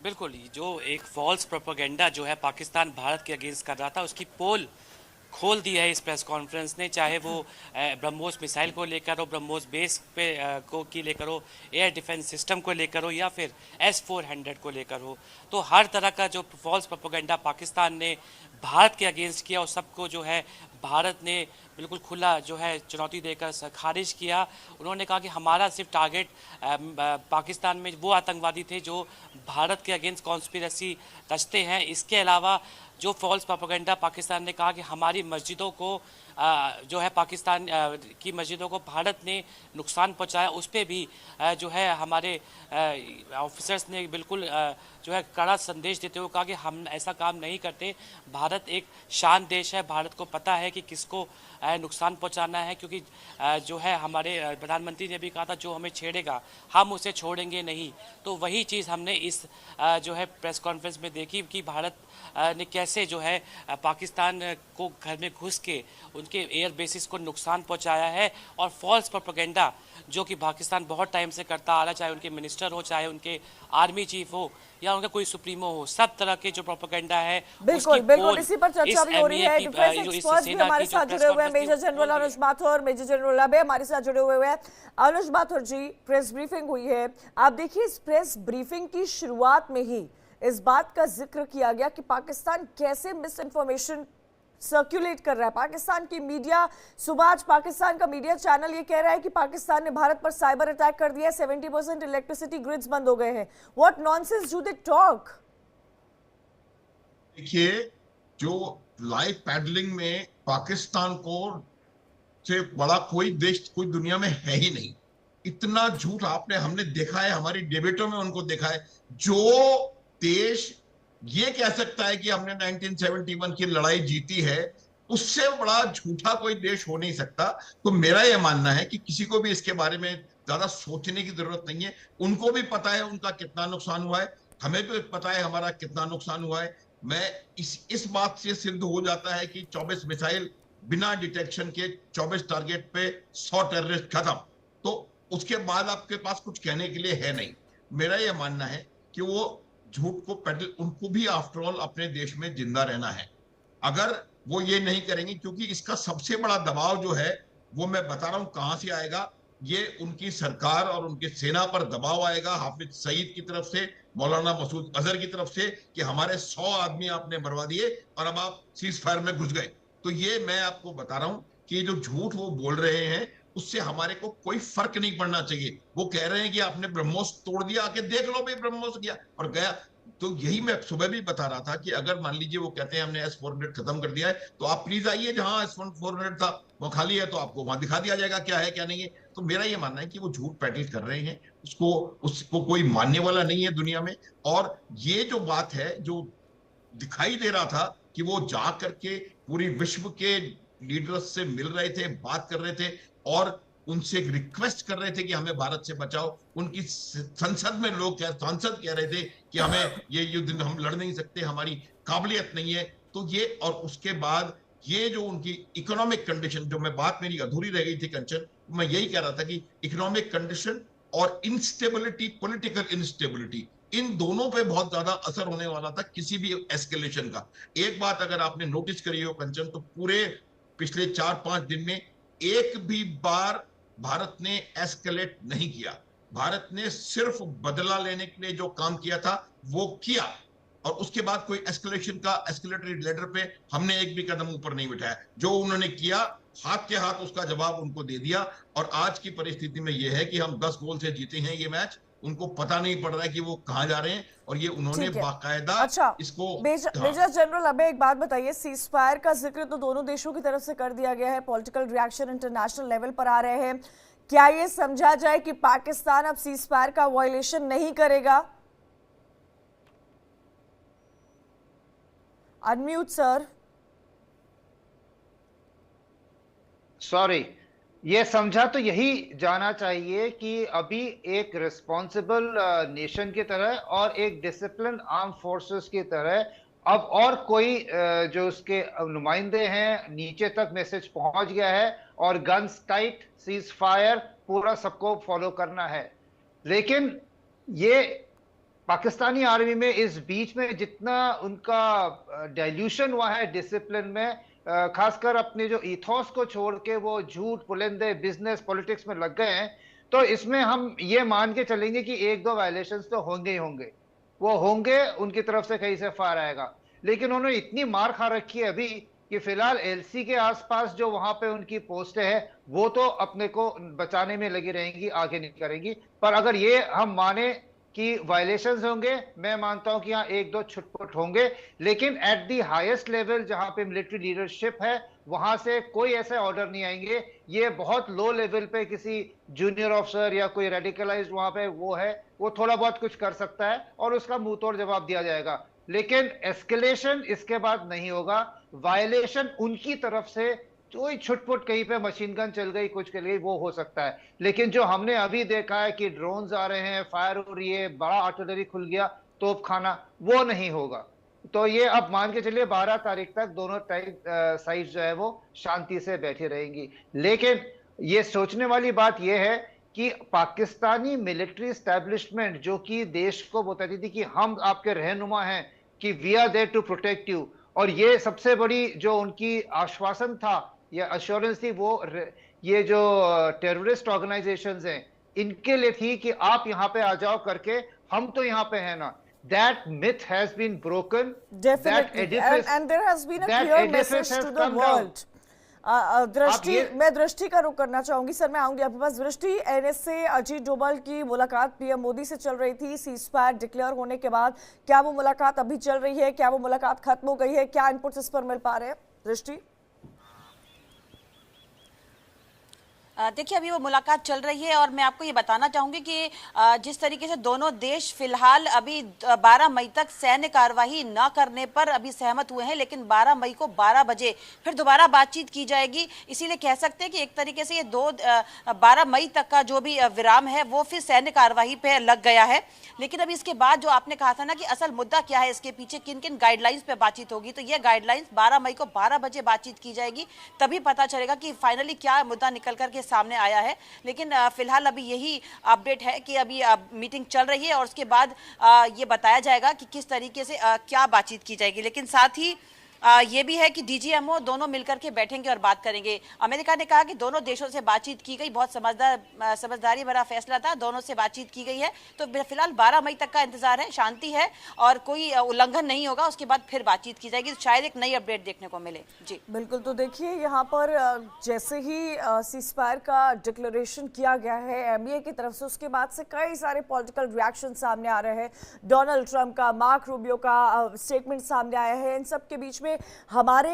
बिल्कुल, ये जो एक फॉल्स प्रोपेगेंडा जो है पाकिस्तान भारत के अगेंस्ट कर रहा था, उसकी पोल खोल दी है इस प्रेस कॉन्फ्रेंस ने। चाहे वो ब्रह्मोस मिसाइल को लेकर हो, ब्रह्मोस बेस पे को की लेकर हो, एयर डिफेंस सिस्टम को लेकर हो, या फिर S-400 को लेकर हो। तो हर तरह का जो फॉल्स प्रोपेगेंडा पाकिस्तान ने भारत के अगेंस्ट किया, और सबको जो है भारत ने बिल्कुल खुला जो है चुनौती देकर खारिज किया। उन्होंने कहा कि हमारा सिर्फ टारगेट पाकिस्तान में वो आतंकवादी थे जो भारत के अगेंस्ट कॉन्स्पिरेसी रचते हैं। इसके अलावा जो फॉल्स प्रोपेगेंडा पाकिस्तान ने कहा कि हमारी मस्जिदों को जो है पाकिस्तान की मस्जिदों को भारत ने नुकसान पहुंचाया, उस पर भी जो है हमारे ऑफिसर्स ने बिल्कुल जो है कड़ा संदेश देते हुए कहा कि हम ऐसा काम नहीं करते। भारत एक शांत देश है, भारत को पता है कि किसको नुकसान पहुंचाना है, क्योंकि जो है हमारे प्रधानमंत्री ने भी कहा था जो हमें छेड़ेगा हम उसे छोड़ेंगे नहीं। तो वही चीज़ हमने इस जो है प्रेस कॉन्फ्रेंस में देखी कि भारत ने कैसे जो है पाकिस्तान को घर में घुस के उनके एयर बेसिस को नुकसान पहुंचाया है। और फॉल्स प्रोपेगेंडा जो कि पाकिस्तान बहुत टाइम से करता आ रहा, चाहे उनके मिनिस्टर हो, चाहे उनके आर्मी चीफ हो, या उनका कोई सुप्रीमो हो, सब तरह के जो प्रोपेगेंडा है उसकी बिल्कुल बिल्कुल पोल इसी पर चर्चा इस भी हो रही एमईए है। की डिफेंस इस एक्सपर्ट्स भी सेना हमारे की जो साथ प्रेस जुड़े हुए हैं। कॉन्फ्रेंस थी मेजर जनरल खोल दी अनुज है। माथुर, मेजर जनरल अभय हमारे साथ जुड़े हुए हैं। अनुज माथुर जी, प्रेस ब्रीफिंग हुई है। आप देखिए, इस प्रेस ब्रीफिंग की शुरुआत में ही इस बात का जिक्र किया गया कि पाकिस्तान कैसे मिस इन्फॉर्मेशन सर्कुलेट कर रहा है। पाकिस्तान की मीडिया, सुबह आज पाकिस्तान का मीडिया चैनल ये कह रहा है कि पाकिस्तान ने भारत पर साइबर अटैक कर दिया है, 70% इलेक्ट्रिसिटी ग्रिड्स बंद हो गए हैं। What nonsense do they talk? देखिए, जो लाइव पैडलिंग में पाकिस्तान को से बड़ा कोई देश कोई दुनिया में है ही नहीं। इतना झूठ आपने हमने देखा है, हमारी डिबेटों में उनको देखा है। जो देश ये कह सकता है कि हमने 1971 की लड़ाई जीती है, उससे बड़ा झूठा कोई देश हो नहीं सकता। तो मेरा यह मानना है कि किसी को भी इसके बारे में ज्यादा सोचने की जरूरत नहीं है। उनको भी पता है उनका कितना नुकसान हुआ है, हमें भी पता है हमारा कितना नुकसान हुआ है। मैं इस बात से सिद्ध हो जाता है कि 24 मिसाइल बिना डिटेक्शन के 24 टारगेट पे 100 टेररिस्ट खत्म। तो उसके बाद आपके पास कुछ कहने के लिए है नहीं। मेरा यह मानना है कि वो झूठ को पेडल, उनको भी आफ्टर ऑल अपने देश में जिंदा रहना है। अगर वो ये नहीं करेंगे, क्योंकि इसका सबसे बड़ा दबाव जो है वो मैं बता रहा हूं कहां से आएगा। ये उनकी सरकार और उनकी सेना पर दबाव आएगा, हाफिज सईद की तरफ से, मौलाना मसूद अजहर की तरफ से, कि हमारे 100 आदमी आपने मरवा दिए और अब आप सीज फायर में घुस गए। तो ये मैं आपको बता रहा हूं कि जो झूठ वो बोल रहे हैं उससे हमारे को कोई फर्क नहीं पड़ना चाहिए। वो कह रहे हैं कि आपने ब्रह्मोस तोड़ दिया, आके देख लो भाई, ब्रह्मोस गया और गया। तो यही मैं सुबह भी बता रहा था कि अगर मान लीजिए वो कहते हैं हमने S-400 खत्म कर दिया है, तो आप प्लीज आइए जहां S-400 था वो खाली है, तो आपको वहां दिखा दिया जाएगा क्या है क्या नहीं है। तो मेरा ये मानना है कि वो झूठ पैटिल कर रहे हैं, उसको कोई मानने वाला नहीं है दुनिया में। और ये जो बात है, जो दिखाई दे रहा था कि वो जा करके पूरी विश्व के लीडर्स से मिल रहे थे, बात कर रहे थे और उनसे रिक्वेस्ट कर रहे थे कि हमें भारत से बचाओ। उनकी संसद में सांसद कह रहे थे कि हमें ये युद्ध हम लड़ नहीं सकते, हमारी काबिलियत नहीं है। तो ये, और उसके बाद ये जो उनकी इकोनॉमिक कंडीशन, जो मैं बात मेरी अधूरी रह गई थी कंचन, मैं यही कह रहा था कि इकोनॉमिक कंडीशन और इंस्टेबिलिटी, पॉलिटिकल इंस्टेबिलिटी, इन दोनों पे बहुत ज्यादा असर होने वाला था किसी भी एस्केलेशन का। एक बात अगर आपने नोटिस करी हो कंचन, तो पूरे पिछले 4-5 दिन में एक भी बार भारत ने एस्केलेट नहीं किया। भारत ने सिर्फ बदला लेने के लिए जो काम किया था वो किया, और उसके बाद कोई एस्केलेशन का एस्केलेटरी लेडर पे हमने एक भी कदम ऊपर नहीं बिठाया। जो उन्होंने किया, हाथ के हाथ उसका जवाब उनको दे दिया। और आज की परिस्थिति में यह है कि हम 10 गोल से जीते हैं ये मैच, उनको पता नहीं पड़ रहा है कि वो कहां जा रहे हैं, और ये उन्होंने ठीक है। बाकायदा अच्छा, इसको। हाँ, मेजर जनरल अबे एक बात बताइए, सीज फायर का जिक्र तो दोनों देशों की तरफ से कर दिया गया है, पॉलिटिकल रिएक्शन इंटरनेशनल लेवल पर आ रहे हैं। क्या ये समझा जाए कि पाकिस्तान अब सीज फायर का वायलेशन नहीं करेगा? Unmute sir. सॉरी, ये समझा तो यही जाना चाहिए कि अभी एक रिस्पॉन्सिबल नेशन की तरह और एक डिसिप्लिन आर्म फोर्सेस की तरह अब और कोई जो उसके नुमाइंदे हैं, नीचे तक मैसेज पहुंच गया है और गन्स टाइट, सीज फायर, पूरा सबको फॉलो करना है। लेकिन ये पाकिस्तानी आर्मी में इस बीच में जितना उनका डाइल्यूशन हुआ है डिसिप्लिन में, खासकर अपने जो इथोस को छोड़ के वो झूठ पुलिंदे बिजनेस पॉलिटिक्स में लग गए हैं, तो इसमें हम ये मान के चलेंगे कि एक दो वायलेशंस तो होंगे ही होंगे, वो होंगे, उनकी तरफ से कहीं से फायर आएगा। लेकिन उन्होंने इतनी मार खा रखी है अभी कि फिलहाल एलसी के आसपास जो वहां पे उनकी पोस्ट है वो तो अपने को बचाने में लगी रहेंगी, आगे नहीं करेंगी। पर अगर ये हम माने कि वायलेशंस होंगे, मैं मानता हूं कि यहाँ एक दो छुटपुट होंगे, लेकिन एट दी हाईएस्ट लेवल जहां पे मिलिट्री लीडरशिप है वहां से कोई ऐसे ऑर्डर नहीं आएंगे। ये बहुत लो लेवल पे किसी जूनियर ऑफिसर या कोई रेडिकलाइज्ड वहां पे वो है, वो थोड़ा बहुत कुछ कर सकता है और उसका मुंह तोड़ जवाब दिया जाएगा, लेकिन एस्केलेशन इसके बाद नहीं होगा। वायलेशन उनकी तरफ से कोई छुटपुट कहीं पे मशीन गन चल गई, कुछ के लिए वो हो सकता है, लेकिन जो हमने अभी देखा है कि ड्रोन्स आ रहे हैं, फायर हो रही है, बड़ा आर्टिलरी खुल गया, तोप खाना, वो नहीं होगा। तो ये अब मान के चलिए 12 तारीख तक दोनों साइड जो है वो शांति से बैठी रहेंगी। लेकिन ये सोचने वाली बात ये है कि पाकिस्तानी मिलिट्री एस्टेब्लिशमेंट जो कि देश को बताती थी कि हम आपके रहनुमा हैं, कि we are there to protect you, और ये सबसे बड़ी जो उनकी आश्वासन था या अश्योरेंस थी वो ये जो टेररिस्ट ऑर्गेनाइजेशंस हैं इनके लिए थी कि आप यहाँ पे आ जाओ करके, हम तो यहाँ पे हैं ना। That myth has been broken. Definitely, and there has been a clear message to the world. दृष्टि, मैं दृष्टि का रुख करना चाहूंगी सर, मैं आऊंगी आपके पास। दृष्टि, एनएसए अजीत डोभाल की मुलाकात पीएम मोदी से चल रही थी सीज फायर डिक्लेयर होने के बाद, क्या वो मुलाकात अभी चल रही है, क्या वो मुलाकात खत्म हो गई है, क्या इनपुट्स इस पर मिल पा रहे हैं दृष्टि? देखिए अभी वो मुलाकात चल रही है और मैं आपको ये बताना चाहूंगी कि जिस तरीके से दोनों देश फिलहाल अभी 12 मई तक सैन्य कार्रवाई न करने पर अभी सहमत हुए हैं, लेकिन 12 मई को 12 बजे फिर दोबारा बातचीत की जाएगी। इसीलिए कह सकते हैं कि एक तरीके से ये 12 मई तक का जो भी विराम है वो फिर सैन्य कार्रवाई पे लग गया है। लेकिन अभी इसके बाद जो आपने कहा था ना कि असल मुद्दा क्या है, इसके पीछे किन किन गाइडलाइंस पे बातचीत होगी, तो ये गाइडलाइंस 12 मई को 12 बजे बातचीत की जाएगी, तभी पता चलेगा कि फाइनली क्या मुद्दा निकल करके सामने आया है। लेकिन फिलहाल अभी यही अपडेट है कि अभी मीटिंग चल रही है और उसके बाद ये बताया जाएगा कि किस तरीके से क्या बातचीत की जाएगी। लेकिन साथ ही ये भी है कि डीजीएमओ दोनों मिलकर के बैठेंगे और बात करेंगे। अमेरिका ने कहा कि दोनों देशों से बातचीत की गई, बहुत समझदारी भरा फैसला था, दोनों से बातचीत की गई है। तो फिलहाल 12 मई तक का इंतजार है, शांति है और कोई उल्लंघन नहीं होगा, उसके बाद फिर बातचीत की जाएगी, तो शायद एक नई अपडेट देखने को मिले। जी बिल्कुल, तो देखिए यहाँ पर जैसे ही सीजफायर का डिक्लेरेशन किया गया है एमईए की तरफ से, उसके बाद से कई सारे पॉलिटिकल रिएक्शन सामने आ रहे हैं। डोनाल्ड ट्रंप का, मार्क रूबियो का स्टेटमेंट सामने आया है। इन सब के बीच में हमारे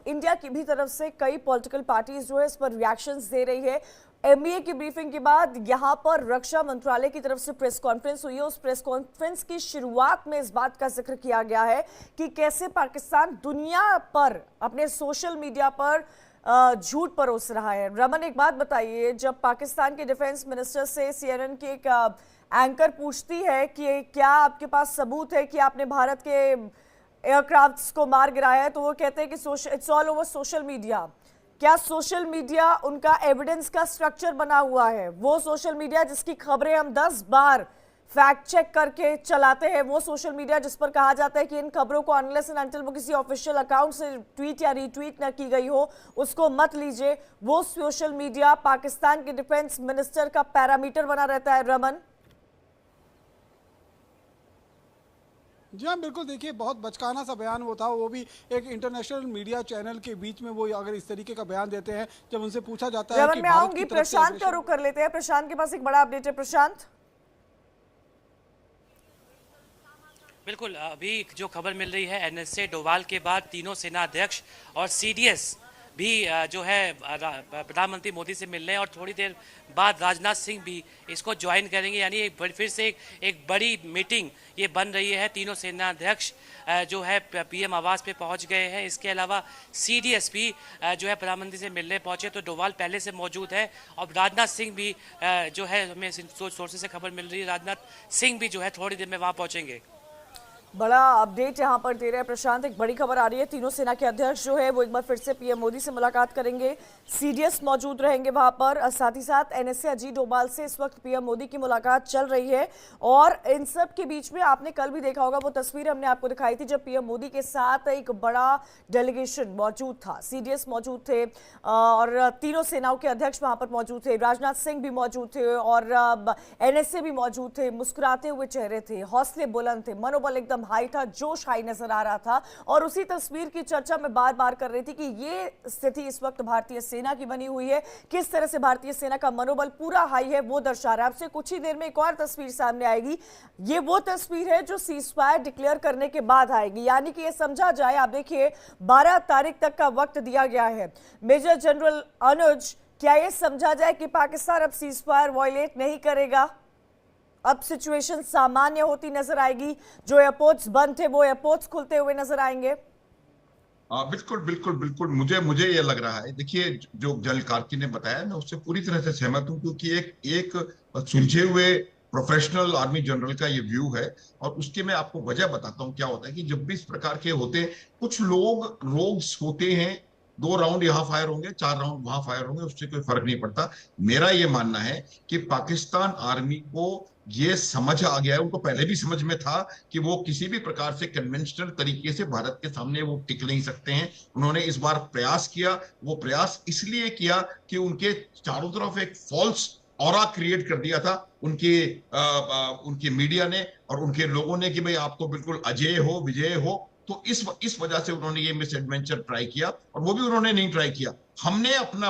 इंडिया की भी तरफ से कई पॉलिटिकल पार्टीज जो है इस पर रिएक्शंस दे रही है। एमईए की ब्रीफिंग के बाद यहां पर रक्षा मंत्रालय की तरफ से प्रेस कॉन्फ्रेंस हुई है। उस प्रेस कॉन्फ्रेंस की शुरुआत में इस बात का जिक्र किया गया है कि कैसे पाकिस्तान दुनिया पर अपने सोशल मीडिया पर झूठ परोस रहा है। रमन, एक बात बताइए, जब पाकिस्तान के डिफेंस मिनिस्टर से सीएनएन की एक एंकर पूछती है कि क्या आपके पास सबूत है कि आपने भारत के एयरक्राफ्ट्स को मार गिराया है, तो वो कहते हैं कि it's all over social media. क्या सोशल मीडिया उनका एविडेंस का स्ट्रक्चर बना हुआ है? वो सोशल मीडिया जिसकी खबरें हम 10 बार फैक्ट चेक करके चलाते हैं, वो सोशल मीडिया जिस पर कहा जाता है कि इन खबरों को अनलेस एंड अनटिल वो किसी ऑफिशियल अकाउंट से ट्वीट या रीट्वीट न की गई हो उसको मत लीजिए, वो सोशल मीडिया पाकिस्तान के डिफेंस मिनिस्टर का पैरामीटर बना रहता है। रमन, जी हाँ, बिल्कुल। देखिए, बहुत बचकाना सा बयान वो था, वो भी एक इंटरनेशनल मीडिया चैनल के बीच में वो अगर इस तरीके का बयान देते हैं, जब उनसे पूछा जाता है कि मैं आऊंगी, प्रशांत का रुख कर लेते हैं। प्रशांत के पास एक बड़ा अपडेट है। प्रशांत, बिल्कुल, अभी जो खबर मिल रही है एनएसए डोभाल के बाद तीनों सेना अध्यक्ष और सीडीएस भी जो है प्रधानमंत्री मोदी से मिलने और थोड़ी देर बाद राजनाथ सिंह भी इसको ज्वाइन करेंगे, यानी फिर से एक बड़ी मीटिंग ये बन रही है। तीनों सेना अध्यक्ष जो है पीएम आवास पे पहुंच गए हैं। इसके अलावा सीडीएस भी जो है प्रधानमंत्री से मिलने पहुंचे, तो डोभाल पहले से मौजूद है और राजनाथ सिंह भी जो है, हमें सोर्सेज से खबर मिल रही है, राजनाथ सिंह भी जो है थोड़ी देर में वहाँ पहुँचेंगे। बड़ा अपडेट यहां पर दे रहे हैं प्रशांत। एक बड़ी खबर आ रही है, तीनों सेना के अध्यक्ष जो है वो एक बार फिर से पीएम मोदी से मुलाकात करेंगे। सीडीएस मौजूद रहेंगे वहां पर, और साथ ही साथ एनएसए अजीत डोभाल से इस वक्त पीएम मोदी की मुलाकात चल रही है। और इन सब के बीच में आपने कल भी देखा होगा, वो तस्वीर हमने आपको दिखाई थी जब पीएम मोदी के साथ एक बड़ा डेलीगेशन मौजूद था, सीडीएस मौजूद थे और तीनों सेनाओं के अध्यक्ष वहां पर मौजूद थे, राजनाथ सिंह भी मौजूद थे और एनएसए भी मौजूद थे। मुस्कुराते हुए चेहरे थे, हौसले बुलंद थे, मनोबल एकदम हाई था, जोश हाई नजर आ रहा था। और उसी तस्वीर की चर्चा मैं बार बार कर रही थी कि ये स्थिति इस वक्त भारतीय सेना की बनी हुई है, किस तरह से भारतीय सेना का मनोबल पूरा हाई है वो दर्शा रहा है। आपसे कुछ ही देर में एक और तस्वीर सामने आएगी, ये वो तस्वीर है जो सीजफायर डिक्लेयर करने के बाद आएगी, यानी कि ये समझा जाए, आप देखिए 12 तारीख तक का वक्त दिया गया है। मेजर जनरल अनुज, क्या ये समझा जाए कि पाकिस्तान अब सीजफायर वायलेट नहीं करेगा, अब सिचुएशन सामान्य होती नजर आएगी, जो एयरपोर्ट्स बंद थे वो एयरपोर्ट्स खुलते हुए नजर आएंगे? बिल्कुल बिल्कुल बिल्कुल, मुझे ये लग रहा है। देखिए, जो जनरल कार्की ने बताया, मैं उससे पूरी तरह से सहमत हूं, क्योंकि एक सुलझे हुए प्रोफेशनल आर्मी जनरल का ये व्यू है। और उसके मैं आपको वजह बताता हूँ क्या होता है कि जब भी इस प्रकार के होते, कुछ रोग्स होते हैं, 2 राउंड यहाँ फायर होंगे, 4 राउंड वहां फायर होंगे, उससे कोई फर्क नहीं पड़ता। मेरा ये मानना है कि पाकिस्तान आर्मी को ये समझ आ गया है, उनको पहले भी समझ में था कि वो किसी भी प्रकार से कन्वेंशनल तरीके से भारत के सामने वो टिक नहीं सकते हैं। उन्होंने इस बार प्रयास किया, वो प्रयास इसलिए किया कि उनके चारों तरफ एक फॉल्स ऑरा क्रिएट कर दिया था उनके मीडिया ने और उनके लोगों ने कि भाई आप तो बिल्कुल अजय हो, विजय हो। तो इस वजह से उन्होंने ये मिस एडवेंचर ट्राई किया, और वो भी उन्होंने नहीं ट्राई किया। हमने अपना